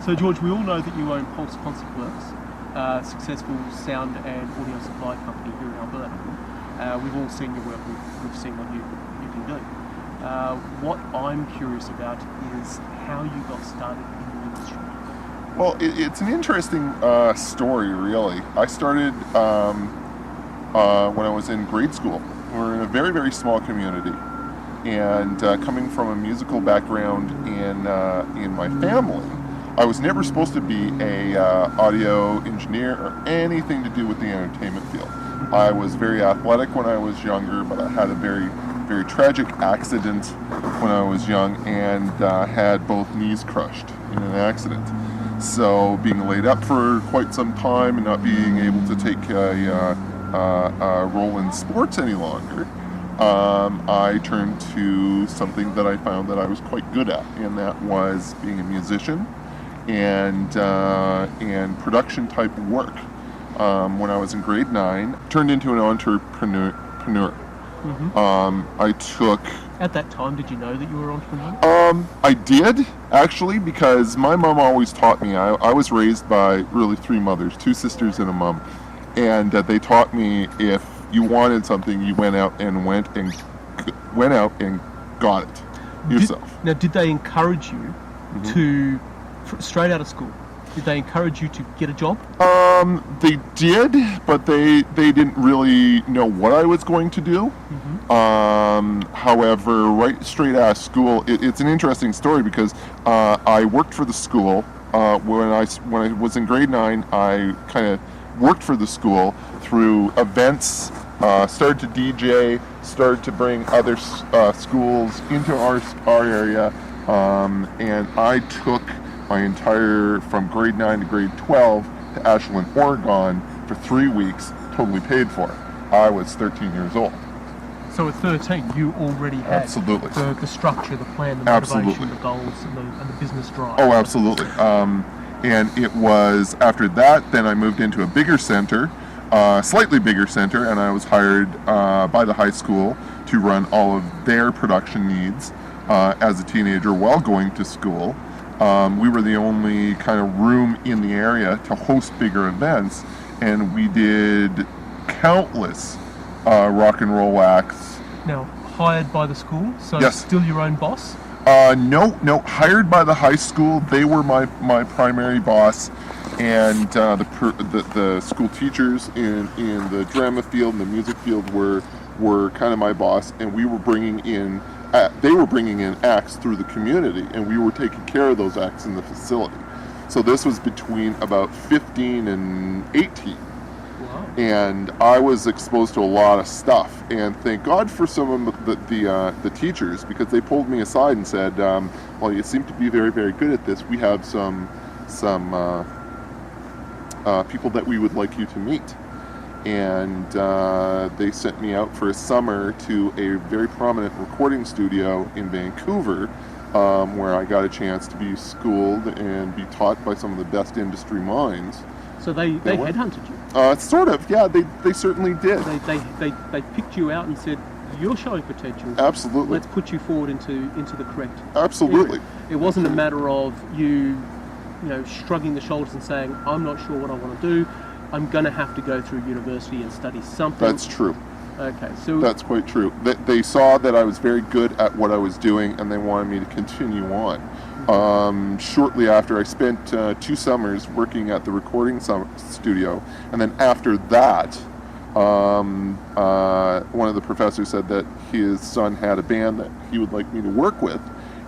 So George, we all know that you own Pulse Concert Works, a successful sound and audio supply company here in Alberta. We've all seen your work, we've seen what you can do. What I'm curious about is how you got started in the industry. Well, it's an interesting story, really. I started when I was in grade school. We're in a very, very small community, and coming from a musical background in my family, I was never supposed to be a audio engineer or anything to do with the entertainment field. I was very athletic when I was younger, but I had a very, very tragic accident when I was young and had both knees crushed in an accident. So being laid up for quite some time and not being able to take a role in sports any longer, I turned to something that I found that I was quite good at, and that was being a musician and production type work. When I was in grade 9, turned into an entrepreneur. I took... At that time, did you know that you were an entrepreneur? I did, actually, because my mom always taught me. I was raised by really 3 mothers, 2 sisters and a mom, and they taught me if you wanted something, you went out and got it yourself. Did they encourage you to, straight out of school, did they encourage you to get a job? They did, but they didn't really know what I was going to do. However, right straight out of school, it's an interesting story because I worked for the school. When I was in grade 9, I kind of worked for the school through events, started to DJ, started to bring other schools into our area, and I took my entire, from grade 9 to grade 12, to Ashland, Oregon for 3 weeks, totally paid for. I was 13 years old. So at 13, you already had absolutely the structure, the plan, the motivation, the goals, and the business drive. Oh, absolutely. And it was after that, then I moved into a bigger center, slightly bigger center, and I was hired by the high school to run all of their production needs as a teenager while going to school. We were the only kind of room in the area to host bigger events, and we did countless rock and roll acts. Now, hired by the school, so yes. Still your own boss? No, hired by the high school. They were my primary boss, and the school teachers in the drama field and the music field were kind of my boss, and we were bringing in they were bringing in acts through the community, and we were taking care of those acts in the facility. So this was between about 15 and 18. Wow. And I was exposed to a lot of stuff, and thank God for some of the teachers, because they pulled me aside and said, well, you seem to be very, very good at this. We have some people that we would like you to meet. And they sent me out for a summer to a very prominent recording studio in Vancouver, where I got a chance to be schooled and be taught by some of the best industry minds. So they headhunted you? Sort of, yeah, they certainly did. They picked you out and said, you're showing potential. Absolutely. Let's put you forward into the correct Absolutely. area. It wasn't a matter of you shrugging the shoulders and saying, I'm not sure what I want to do. I'm going to have to go through university and study something. That's true. Okay, so... That's quite true. They saw that I was very good at what I was doing, and they wanted me to continue on. Shortly after, I spent 2 summers working at the recording studio, and then after that, one of the professors said that his son had a band that he would like me to work with,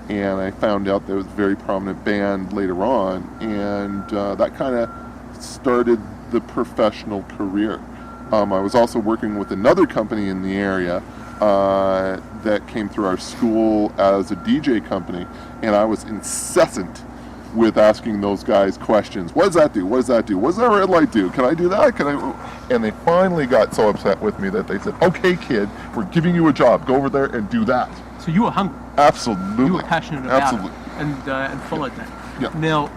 and I found out there was a very prominent band later on, and that kind of started the professional career. I was also working with another company in the area that came through our school as a DJ company, and I was incessant with asking those guys questions. What does that do? What does that do? What does that red light do? Can I do that? Can I? And they finally got so upset with me that they said, okay, kid, we're giving you a job. Go over there and do that. So you were hungry. Absolutely. You were passionate about it and followed that. Yeah. Now,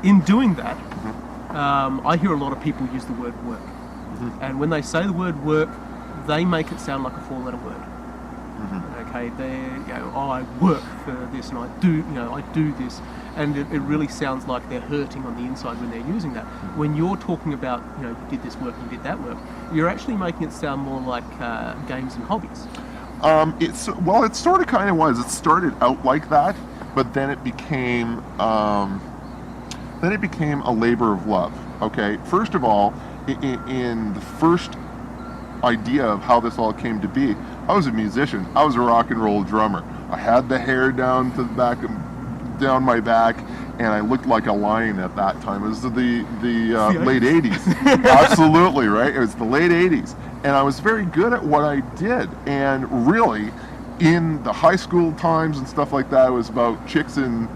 in doing that, I hear a lot of people use the word work. And when they say the word work, they make it sound like a 4-letter word. Okay, I work for this and I do this, and it really sounds like they're hurting on the inside when they're using that. When you're talking about, you did this work, you did that work, you're actually making it sound more like games and hobbies. It sort of kind of was. It started out like that, but then it became a labor of love. Okay, first of all, in the first idea of how this all came to be, I was a musician. I was a rock and roll drummer. I had the hair down to the back, down my back, and I looked like a lion at that time. It was the late 80s. Absolutely, right? It was the late 80s. And I was very good at what I did. And really, in the high school times and stuff like that, it was about chicks and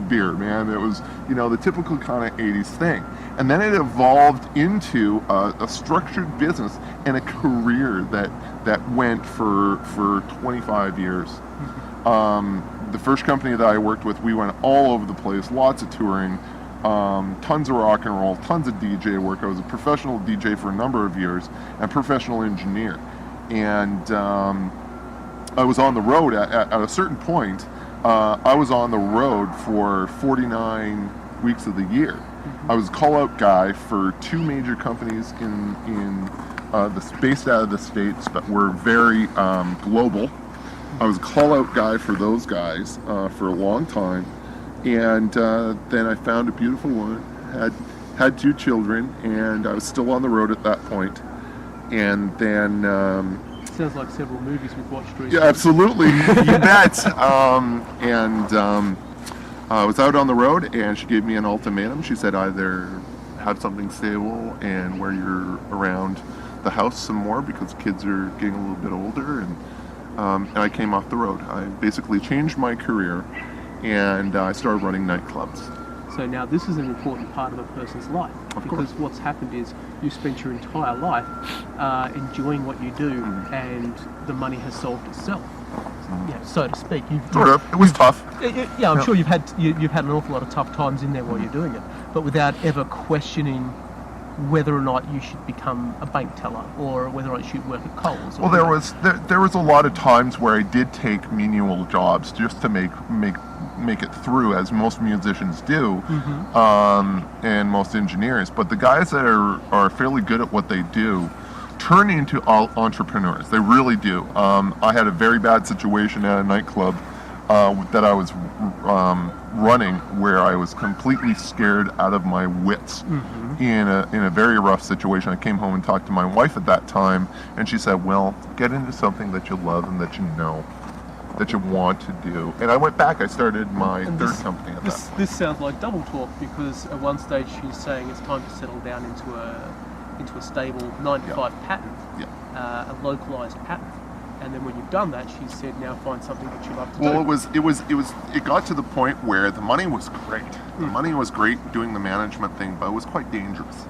beer, man. It was, the typical kind of 80s thing. And then it evolved into a structured business and a career that went for 25 years. The first company that I worked with, we went all over the place, lots of touring, tons of rock and roll, tons of DJ work. I was a professional DJ for a number of years and professional engineer. And I was on the road at a certain point. I was on the road for 49 weeks of the year. I was a call-out guy for two major companies based out of the States, but were very global. I was a call-out guy for those guys for a long time, and then I found a beautiful woman, had two children, and I was still on the road at that point. And then sounds like several movies we've watched recently. yeah, absolutely, you bet. I was out on the road, and she gave me an ultimatum. She said either have something stable and where you're around the house some more because kids are getting a little bit older, and I came off the road. I basically changed my career, and I started running nightclubs. So now this is an important part of a person's life, because what's happened is you spent your entire life enjoying what you do, and the money has solved itself, so to speak. Sort of. It was tough. Yeah, I'm sure you've had an awful lot of tough times in there while you're doing it, but without ever questioning whether or not you should become a bank teller or whether or not you should work at Coles. Well, there was a lot of times where I did take menial jobs just to make it through, as most musicians do, and most engineers. But the guys that are fairly good at what they do turn into entrepreneurs. They really do. I had a very bad situation at a nightclub that I was running, where I was completely scared out of my wits in a very rough situation. I came home and talked to my wife at that time, and she said, well, get into something that you love and that you know, that you want to do. And I went back. I started my third company at that. This sounds like double talk, because at one stage she's saying it's time to settle down into a stable 9-to-5 pattern, a localized pattern. And then when you've done that, she said, now find something that you love to do. Well, it got to the point where the money was great. The money was great doing the management thing, but it was quite dangerous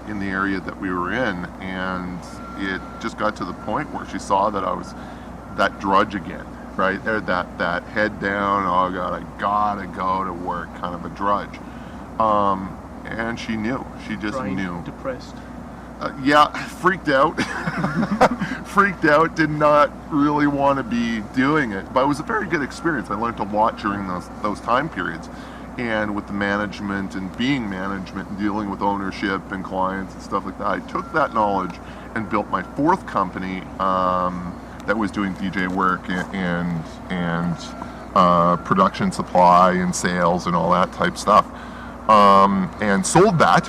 in the area that we were in. And it just got to the point where she saw that I was that drudge again, right there, that head down, oh God, I gotta go to work, kind of a drudge. And she knew. She just knew. Depressed. Freaked out. Freaked out, did not really want to be doing it. But it was a very good experience. I learned a lot during those time periods. And with the management and being management and dealing with ownership and clients and stuff like that, I took that knowledge and built my fourth company that was doing DJ work and production supply and sales and all that type stuff. And sold that.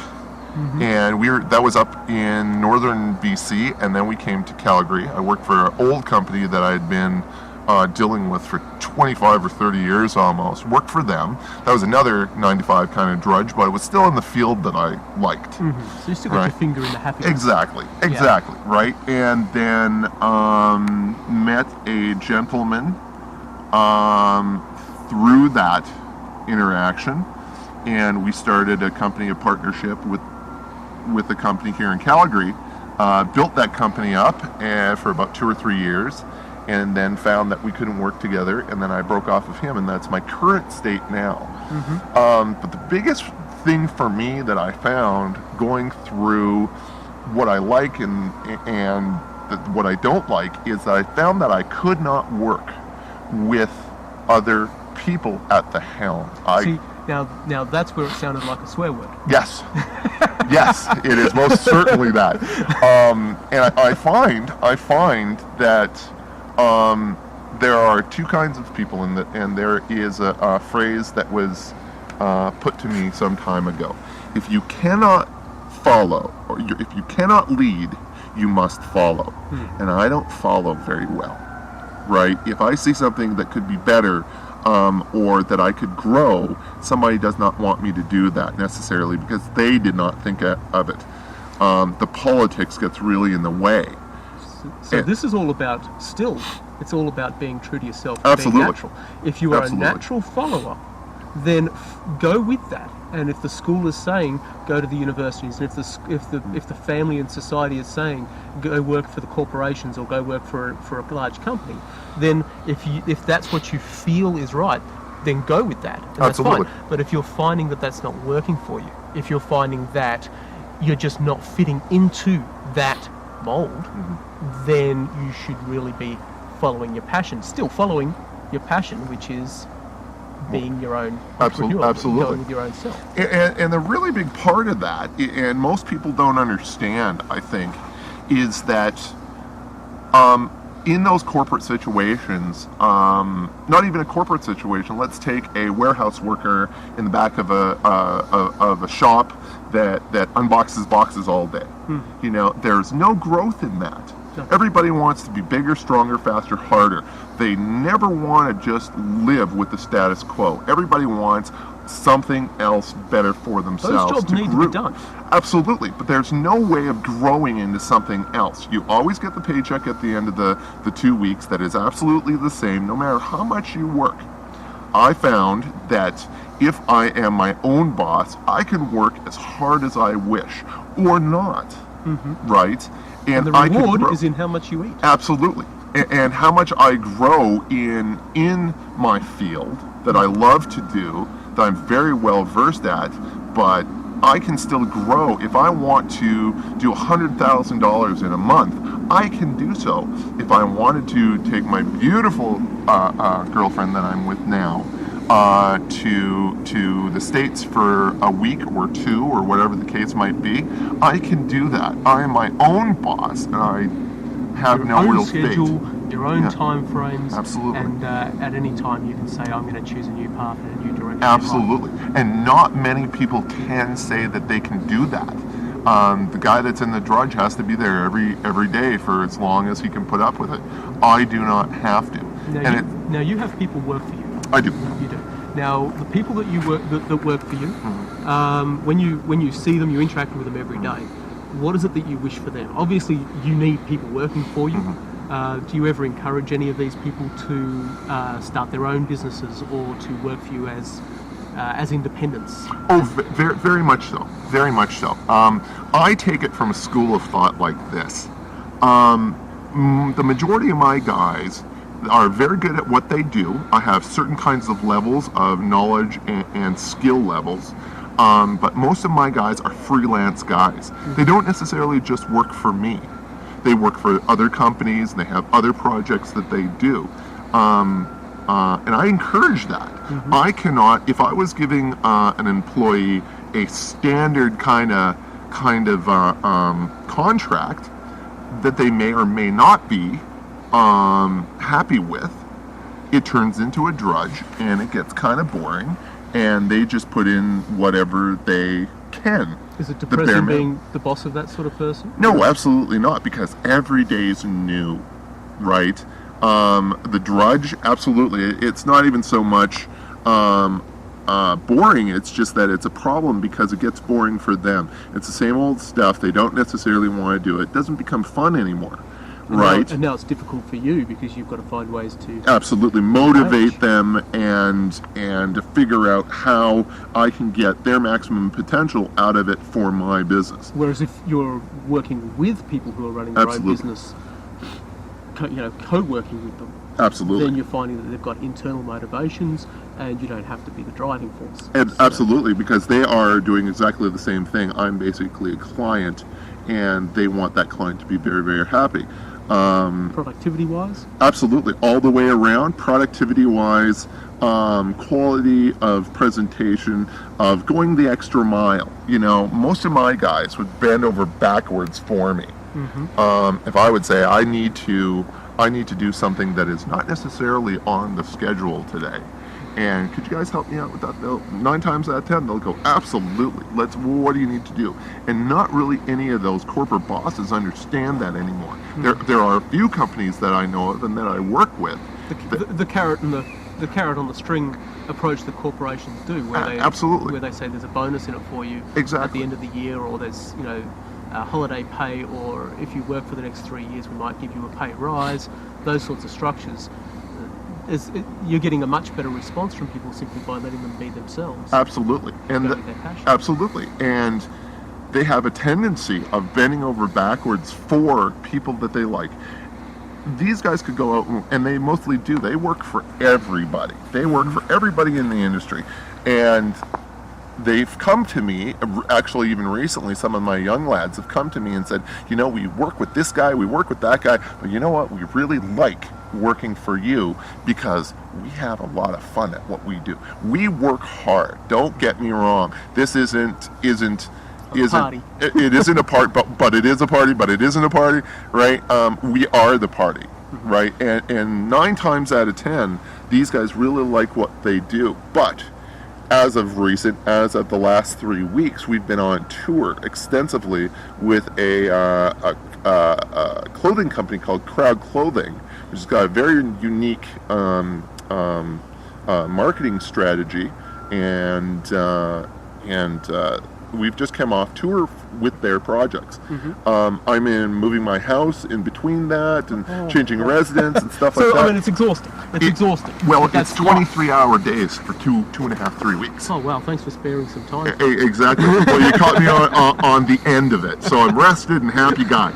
And that was up in northern BC, and then we came to Calgary. I worked for an old company that I had been dealing with for 25 or 30 years almost. Worked for them. That was another 9-to-5 kind of drudge, but it was still in the field that I liked. So you still got your finger in the happiness. Exactly, right? And then met a gentleman through that interaction, and we started a company, a partnership with a company here in Calgary, built that company up for about 2 or 3 years, and then found that we couldn't work together, and then I broke off of him, and that's my current state now. But the biggest thing for me that I found going through what I like and what I don't like is that I found that I could not work with other people at the helm. See, now that's where it sounded like a swear word. Yes, yes, it is most certainly that. And I find that there are two kinds of people, and there is a phrase that was put to me some time ago. If you cannot follow, or if you cannot lead, you must follow. And I don't follow very well, right? If I see something that could be better, or that I could grow, somebody does not want me to do that necessarily because they did not think of it. The politics gets really in the way. So this is all about it's all about being true to yourself, Absolutely. being natural. If you are Absolutely. a natural follower, then go with that. And if the school is saying go to the universities, and if the family and society is saying go work for the corporations or go work for a large company, then if that's what you feel is right, then go with that. And Absolutely. that's fine. But if you're finding that that's not working for you, if you're finding that you're just not fitting into that mold, then you should really be following your passion. Still following your passion, which is being your own entrepreneur, Absolutely. going with your own self. And the really big part of that, and most people don't understand, I think, is that in those corporate situations, not even a corporate situation, let's take a warehouse worker in the back of a shop that unboxes boxes all day. You know, there's no growth in that. No. Everybody wants to be bigger, stronger, faster, harder. They never want to just live with the status quo. Everybody wants something else better for themselves. Those jobs need to be done. Absolutely, but there's no way of growing into something else. You always get the paycheck at the end of the 2 weeks that is absolutely the same, no matter how much you work. I found that if I am my own boss, I can work as hard as I wish, or not, right? And the I can reward grow. is in how much you eat. Absolutely. And how much I grow in my field that I love to do, that I'm very well versed at, but I can still grow. If I want to do $100,000 in a month, I can do so. If I wanted to take my beautiful girlfriend that I'm with now to the States for a week or two, or whatever the case might be, I can do that. I am my own boss, and I have Your no own real schedule, fate. your own Yeah. time frames. Absolutely. And at any time you can say, I'm going to choose a new path and a new direction. Absolutely. And not many people can say that they can do that. The guy that's in the drudge has to be there every day for as long as he can put up with it. I do not have to. Now you have people work for you. I do. You do. Now the people that you work that work for you, when you see them, you interact with them every day. What is it that you wish for them? Obviously, you need people working for you. Do you ever encourage any of these people to start their own businesses or to work for you as independents? Oh, very, very much so. Very much so. I take it from a school of thought like this. The majority of my guys are very good at what they do. I have certain kinds of levels of knowledge and skill levels. But most of my guys are freelance guys. They don't necessarily just work for me. They work for other companies, and they have other projects that they do. And I encourage that. I cannot, if I was giving an employee a standard kind of contract that they may or may not be happy with, it turns into a drudge, and it gets kind of boring, and they just put in whatever they can. Is it The bare depressing minimum. being the boss of that sort of person? No, absolutely not, because every day is new, right? The drudge, absolutely. It's not even so much boring, it's just that it's a problem because it gets boring for them. It's the same old stuff. They don't necessarily want to do it. It doesn't become fun anymore, right? And now it's difficult for you because you've got to find ways to... Absolutely motivate them and to figure out how I can get their maximum potential out of it for my business. Whereas if you're working with people who are running their Absolutely. own business, co-working with them, Absolutely. then you're finding that they've got internal motivations and you don't have to be the driving force. And So- absolutely, because they are doing exactly the same thing. I'm basically a client, and they want that client to be very, very happy. Productivity-wise? Absolutely, all the way around, productivity-wise, quality of presentation, of going the extra mile. You know, most of my guys would bend over backwards for me. If I would say I need to do something that is not necessarily on the schedule today, and could you guys help me out with that? They'll, 9 times out of 10, they'll go, absolutely. What do you need to do? And not really any of those corporate bosses understand that anymore. There are a few companies that I know of and that I work with. The carrot and the carrot on the string approach that corporations do, where they absolutely, where they say there's a bonus in it for you exactly at the end of the year, or there's holiday pay, or if you work for the next 3 years, we might give you a pay rise. Those sorts of structures. You're getting a much better response from people simply by letting them be themselves. Absolutely, and absolutely, and they have a tendency of bending over backwards for people that they like. These guys could go out, and they mostly do. They work for everybody. They work for everybody in the industry, and they've come to me, actually even recently, some of my young lads have come to me and said, you know, we work with this guy, we work with that guy, but you know what, we really like working for you because we have a lot of fun at what we do. We work hard, don't get me wrong. This isn't party. It isn't a part, but it is a party, but it isn't a party, right? We are the party, right? And 9 times out of 10, these guys really like what they do, but as of the last 3 weeks, we've been on tour extensively with a clothing company called Crowd Clothing, which has got a very unique marketing strategy, and we've just come off tour with their projects. I'm moving my house in between that and changing residence and stuff like that. So, I mean, it's exhausting. It's exhausting. Well, it's 23-hour days for 2.5-3 weeks. Oh, wow, thanks for sparing some time. Exactly. Well, you caught me on the end of it, so I'm rested and happy guy.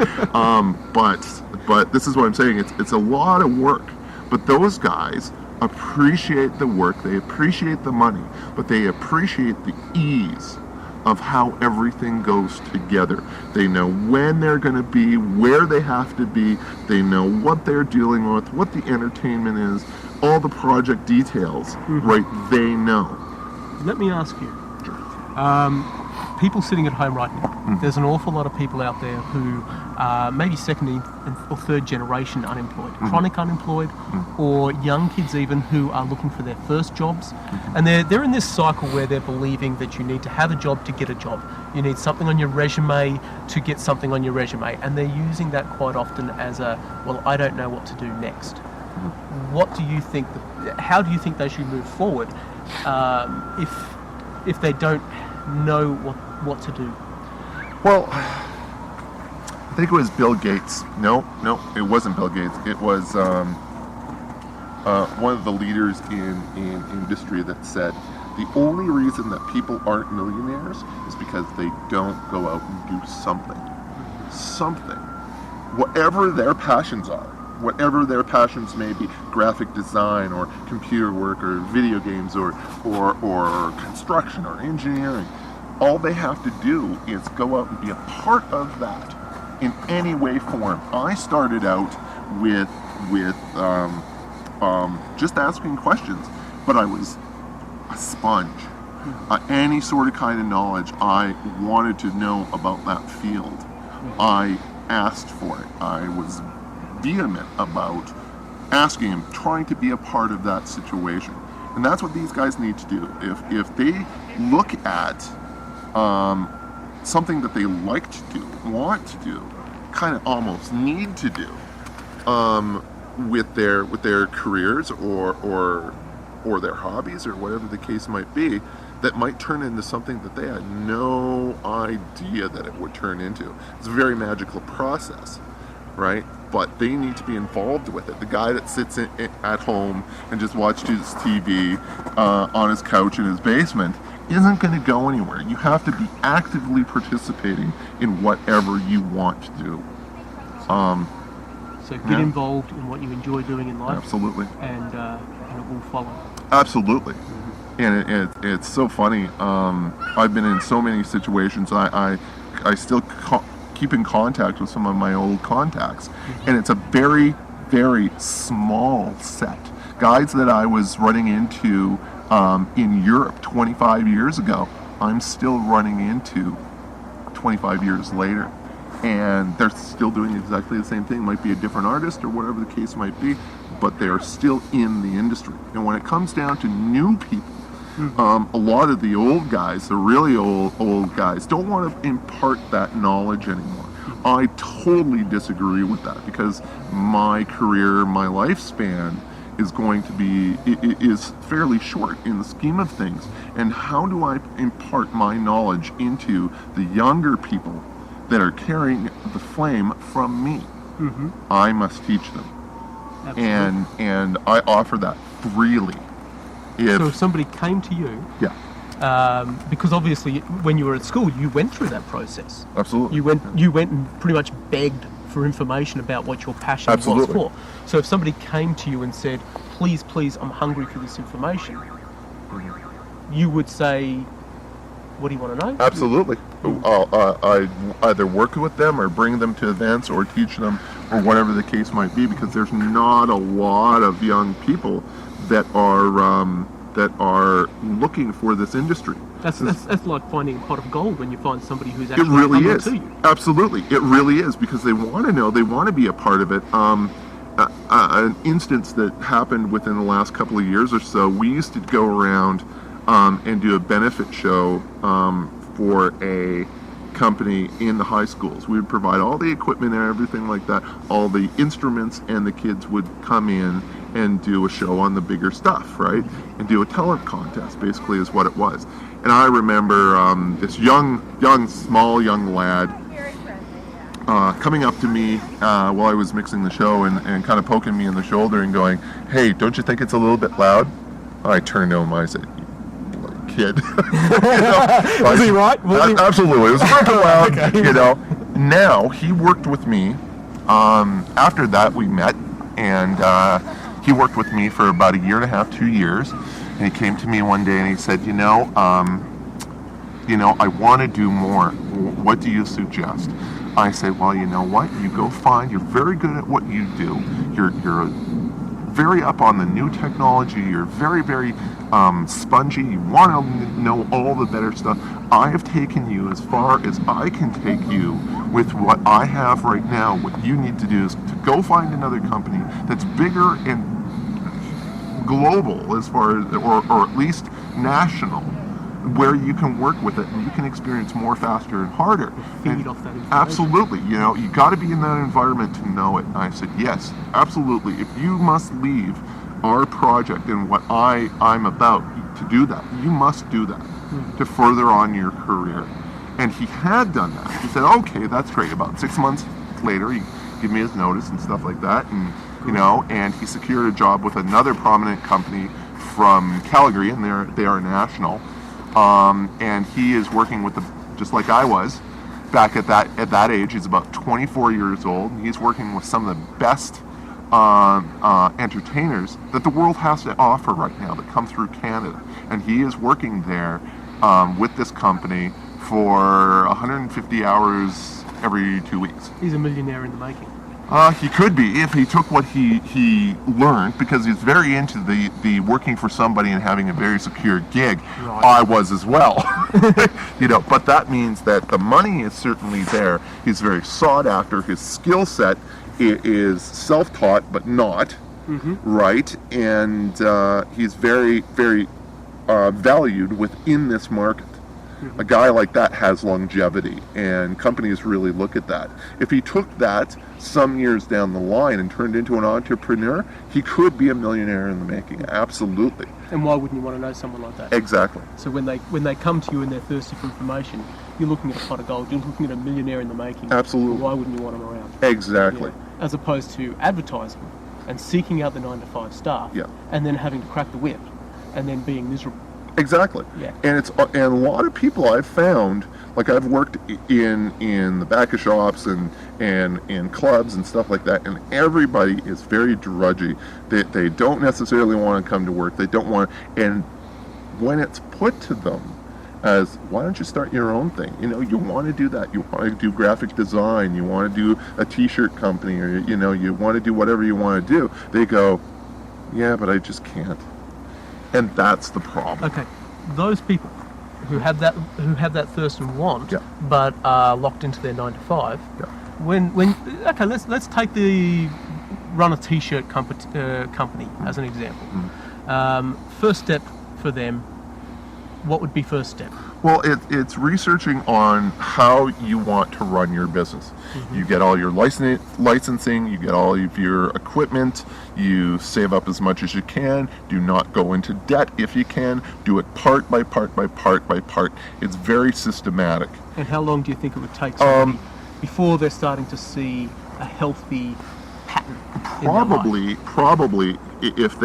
But this is what I'm saying. It's a lot of work, but those guys appreciate the work, they appreciate the money, but they appreciate the ease of how everything goes together. They know when they're going to be, where they have to be, they know what they're dealing with, what the entertainment is, all the project details, right? They know. Let me ask you, people sitting at home right now, there's an awful lot of people out there who are maybe second or third generation unemployed, chronic unemployed, or young kids even who are looking for their first jobs. And they're in this cycle where they're believing that you need to have a job to get a job. You need something on your resume to get something on your resume. And they're using that quite often as well, I don't know what to do next. What do you think, how do you think they should move forward if they don't know what to do? Well, I think it was Bill Gates. No, it wasn't Bill Gates. It was one of the leaders in industry that said the only reason that people aren't millionaires is because they don't go out and do something. Whatever their passions are, whatever their passions may be, graphic design or computer work or video games or construction or engineering, all they have to do is go out and be a part of that in any way, form. I started out with just asking questions, but I was a sponge. Any sort of kind of knowledge I wanted to know about that field, I asked for it. I was vehement about asking him, trying to be a part of that situation. And that's what these guys need to do. If they look at something that they like to do, want to do, kind of almost need to do with their careers or their hobbies or whatever the case might be, that might turn into something that they had no idea that it would turn into. It's a very magical process, right? But they need to be involved with it. The guy that sits at home and just watches TV on his couch in his basement isn't going to go anywhere. You have to be actively participating in whatever you want to do. So get involved in what you enjoy doing in life. Absolutely. And it will follow. Absolutely. And it's so funny. I've been in so many situations. I still keep in contact with some of my old contacts, and it's a very, very small set. Guys that I was running into in Europe 25 years ago, I'm still running into 25 years later. And they're still doing exactly the same thing. Might be a different artist or whatever the case might be, but they're still in the industry. And when it comes down to new people, a lot of the old guys, the really old guys, don't want to impart that knowledge anymore. I totally disagree with that, because my career, my lifespan is going to be, is fairly short in the scheme of things. And how do I impart my knowledge into the younger people that are carrying the flame from me? I must teach them. Absolutely. And I offer that freely. So if somebody came to you, because obviously when you were at school, you went through that process. Absolutely. You went and pretty much begged for information about what your passion Absolutely. was for. So if somebody came to you and said, please, I'm hungry for this information, you would say, what do you want to know? Absolutely. I either work with them or bring them to events or teach them or whatever the case might be, because there's not a lot of young people that are looking for this industry. That's like finding a pot of gold when you find somebody who's It actually really humble is. to you. Absolutely. It really is, because they want to know, they want to be a part of it. An instance that happened within the last couple of years or so, we used to go around and do a benefit show for a company in the high schools. We would provide all the equipment and everything like that, all the instruments, and the kids would come in and do a show on the bigger stuff, right? And do a talent contest, basically, is what it was. And I remember this small young lad coming up to me while I was mixing the show and kind of poking me in the shoulder and going, "Hey, don't you think it's a little bit loud?" I turned to him, I said, "Kid." Was he right? Absolutely. It was pretty loud, Okay. Now, he worked with me. After that, we met, and he worked with me for about 1.5 years, 2 years. And he came to me one day and he said, I want to do more. What do you suggest? I said, well, you know what? You go find, you're very good at what you do. You're very up on the new technology. You're very, very spongy. You want to know all the better stuff. I have taken you as far as I can take you with what I have right now. What you need to do is to go find another company that's bigger and global, as far as, or at least national, where you can work with it and you can experience more faster and harder. Feed off that information. Absolutely. You got to be in that environment to know it. And I said, yes, absolutely. If you must leave our project and what I'm about to do that, you must do that to further on your career. And he had done that. He said, okay, that's great. About 6 months later, he gave me his notice and stuff like that. And and he secured a job with another prominent company from Calgary, and they are national. And he is working with just like I was back at that age. He's about 24 years old. And he's working with some of the best entertainers that the world has to offer right now that come through Canada. And he is working there with this company for 150 hours every 2 weeks. He's a millionaire in the making. He could be if he took what he learned, because he's very into the working for somebody and having a very secure gig. Right. I was as well. But that means that the money is certainly there. He's very sought after. His skill set is self-taught, but not, right? And he's very, very valued within this market. A guy like that has longevity, and companies really look at that. If he took that some years down the line and turned into an entrepreneur, he could be a millionaire in the making. Absolutely. And why wouldn't you want to know someone like that? Exactly. So when they come to you and they're thirsty for information, you're looking at a pot of gold. You're looking at a millionaire in the making. Absolutely. Why wouldn't you want them around? Exactly. Yeah. As opposed to advertising and seeking out the 9-to-5 staff, Yeah. and then having to crack the whip, and then being miserable. Exactly. Yeah. And a lot of people I've found, like I've worked in the back of shops and in clubs and stuff like that, and everybody is very drudgy. They don't necessarily want to come to work. They don't want, and when it's put to them as, why don't you start your own thing? You know, you want to do that. You want to do graphic design. You want to do a t-shirt company, or, you know, you want to do whatever you want to do. They go, yeah, but I just can't. And that's the problem. Okay, those people who have that thirst and want, Yeah. but are locked into their 9 to 5. Yeah. When okay, let's take the run a t-shirt company as an example. First step for them, what would be first step? Well, it's researching on how you want to run your business. You get all your licensing, you get all of your equipment, you save up as much as you can, do not go into debt if you can, do it part by part by part by part. It's very systematic. And how long do you think it would take somebody before they're starting to see a healthy pattern? Probably if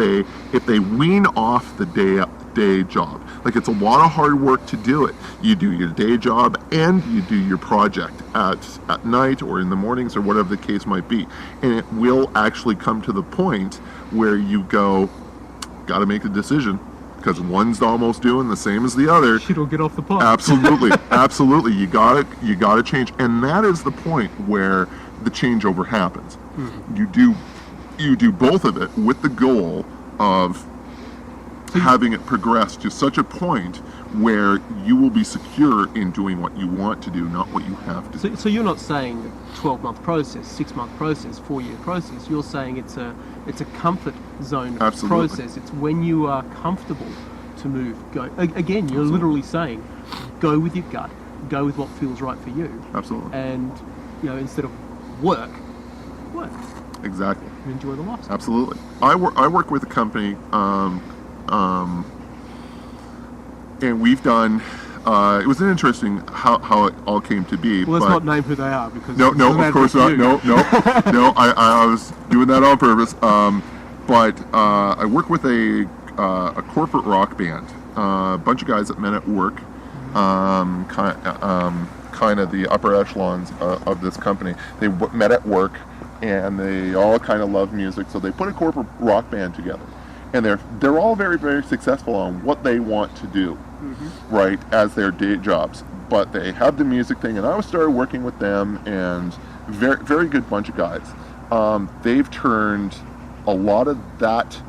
they wean off the day job. Like, it's a lot of hard work to do it. You do your day job and you do your project at night or in the mornings or whatever the case might be. And it will actually come to the point where you go, got to make a decision, because one's almost doing the same as the other. Shit will get off the pot. Absolutely, absolutely. You gotta change, and that is the point where the changeover happens. You do both of it with the goal of having it progress to such a point where you will be secure in doing what you want to do, not what you have to do. So you're not saying 12-month process, 6-month process, 4-year process. You're saying it's a comfort zone Absolutely. process. It's when you are comfortable to move. Go again. You're literally saying, go with your gut, go with what feels right for you, Absolutely. and instead of work. Exactly. And enjoy the lifestyle. Absolutely. I work with a company, and we've done. It was interesting how it all came to be. Well, let's but not name who they are, because no, it's an of course advert not. for you. No. I was doing that on purpose. But I work with a corporate rock band. A bunch of guys that met at work. Kind of the upper echelons of this company. They met at work, and they all kind of love music, so they put a corporate rock band together. And they're all very, very successful on what they want to do, right, as their day jobs. But they have the music thing, and I started working with them, and very, very good bunch of guys. They've turned a lot of that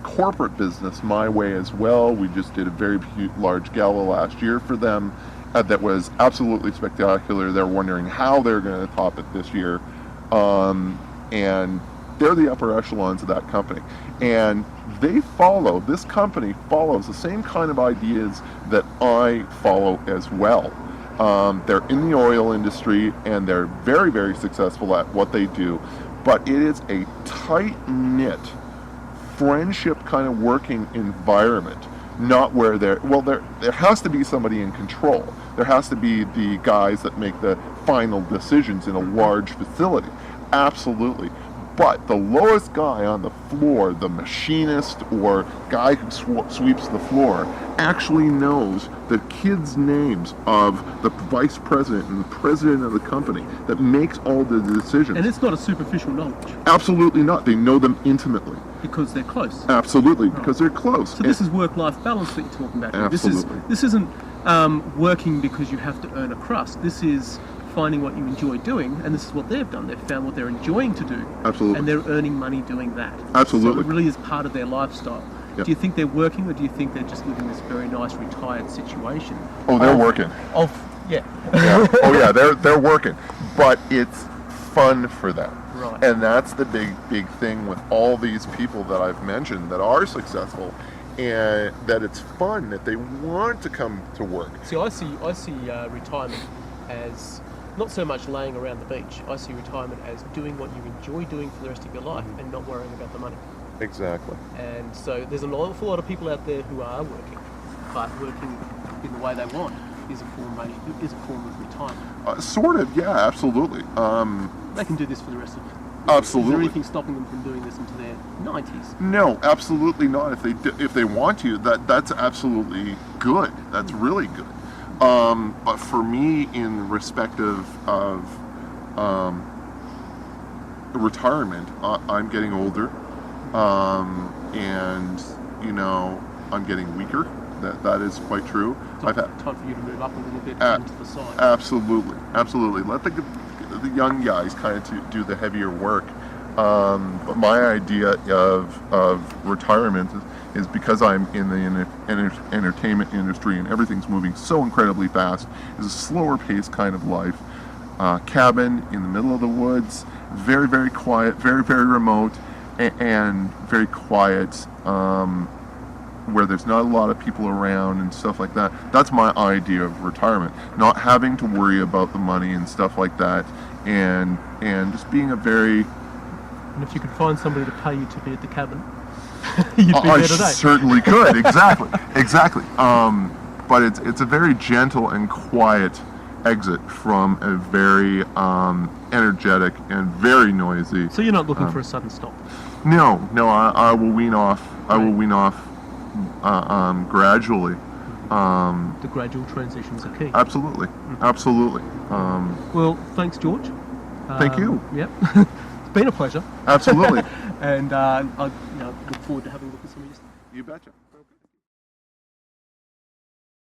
corporate business my way as well. We just did a very large gala last year for them that was absolutely spectacular. They're wondering how they're going to top it this year. And they're the upper echelons of that company. And this company follows the same kind of ideas that I follow as well. They're in the oil industry, and they're very, very successful at what they do. But it is a tight-knit, friendship kind of working environment, not where there has to be somebody in control. There has to be the guys that make the final decisions in a large facility. Absolutely. But the lowest guy on the floor, the machinist or guy who sweeps the floor, actually knows the kids' names of the vice president and the president of the company that makes all the decisions. And it's not a superficial knowledge. Absolutely not. They know them intimately. Because they're close. Absolutely, because they're close. So this is work-life balance that you're talking about. Absolutely. This isn't working because you have to earn a crust. This is finding what you enjoy doing, and this is what they've done. They've found what they're enjoying to do. Absolutely. And they're earning money doing that. Absolutely. So it really is part of their lifestyle. Yep. Do you think they're working, or do you think they're just living this very nice retired situation? Oh, they're working. Yeah. Oh yeah, they're working, but it's fun for them. Right. And that's the big thing with all these people that I've mentioned that are successful, and that it's fun, that they want to come to work. See, I see retirement as not so much laying around the beach. I see retirement as doing what you enjoy doing for the rest of your life and not worrying about the money. Exactly. And so there's an awful lot of people out there who are working, but working in the way they want is a form of retirement. Sort of, yeah, absolutely. They can do this for the rest of it. Absolutely. Is there anything stopping them from doing this into their 90s? No, absolutely not. If they want to, that's absolutely good. That's really good. But for me, in respect of retirement, I'm getting older, and I'm getting weaker. that is quite true. I've had Time for you to move up a little bit Uh, into the side. absolutely. Let the young guys kind of do the heavier work. But my idea of retirement is because I'm in the entertainment industry and everything's moving so incredibly fast, is a slower paced kind of life. Cabin in the middle of the woods, very, very quiet, very, very remote, and very quiet, where there's not a lot of people around and stuff like that. That's my idea of retirement. Not having to worry about the money and stuff like that, and just being a very... And if you could find somebody to pay you to be at the cabin, you'd be I there today. certainly could. Exactly. But it's a very gentle and quiet exit from a very energetic and very noisy. So you're not looking for a sudden stop. No. I will wean off. I will wean off gradually. The gradual transitions are key. Absolutely. Well, thanks, George. Thank you. Yep. It's been a pleasure. Absolutely. And I look forward to having a look at some of your stuff. You betcha.